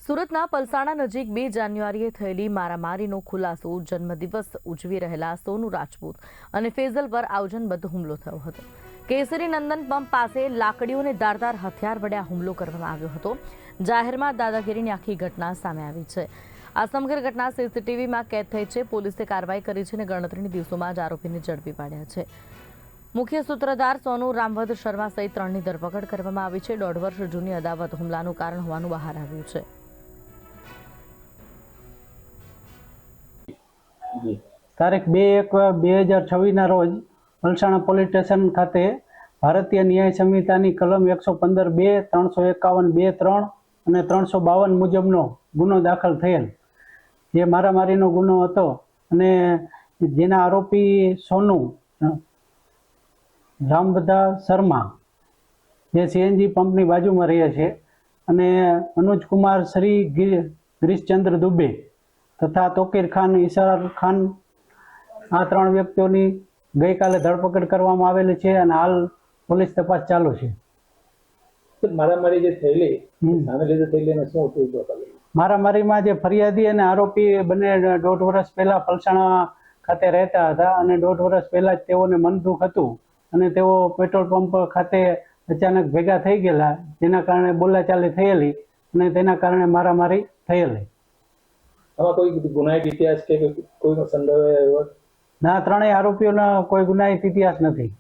સુરતના પલસાણા નજીક 2 જાન્યુઆરીએ થયેલી મારામારીનો ખુલાસો જન્મદિવસ ઉજવી રહેલા સોનુ રાજપૂત અને ફેઝલ પર આયોજનબદ્ધ હુમલો થયો હતો। કેસરી નંદન પંપ પાસે લાકડીઓને ધારદાર હથિયાર વડે હુમલો કરવામાં આવ્યો હતો। જાહેરમાં દાદાગીરીની આખી ઘટના સામે આવી છે। આ સમગ્ર ઘટના સીસીટીવીમાં કેદ થઈ છે। પોલીસે કાર્યવાહી કરી છે અને ગણતરીના દિવસોમાં જ આરોપીને ઝડપી પાડ્યા છે। મુખ્ય સૂત્રધાર સોનુ રામવદ શર્મા સહિત 3ની ધરપકડ કરવામાં આવી છે। 1.5 વર્ષ જૂની અદાવત હુમલાનું કારણ હોવાનું બહાર આવ્યું છે। તારીખ 2/1/2026 રોજ પલસાણા પોલીસ સ્ટેશન ખાતે ભારતીય ન્યાય સંહિતાની કલમ 115(2), 351(2)(3) અને 352 મુજબનો ગુનો દાખલ થયેલ, જે મારામારીનો ગુનો હતો અને જેના આરોપી સોનુ રામવદા શર્મા જે સીએનજી પંપની બાજુમાં રહે છે અને અનુજ કુમાર શ્રી ગિરીશચંદ્ર દુબે તથા તોકીર ખાન ઈશાર ખાન, આ 3 વ્યક્તિઓની ગઈકાલે ધરપકડ કરવામાં આવેલી છે અને હાલ પોલીસ તપાસ ચાલુ છે। મારામારી જે થયેલી સામે લીધે થયેલી અને શું થયું? મારામારીમાં જે ફરિયાદી અને આરોપી બંને 1.5 વર્ષ પહેલા પલસાણા ખાતે રહેતા હતા અને 1.5 વર્ષ પહેલા જ તેઓને મન દુઃખ હતું અને તેઓ પેટ્રોલ પંપ ખાતે અચાનક ભેગા થઈ ગયેલા, જેના કારણે બોલાચાલી થયેલી અને તેના કારણે મારામારી થયેલી। આમાં કોઈ ગુનાહિત ઇતિહાસ કે કોઈનો સંડોવાયેલો? ના, 3 આરોપીઓનો કોઈ ગુનાહિત ઇતિહાસ નથી।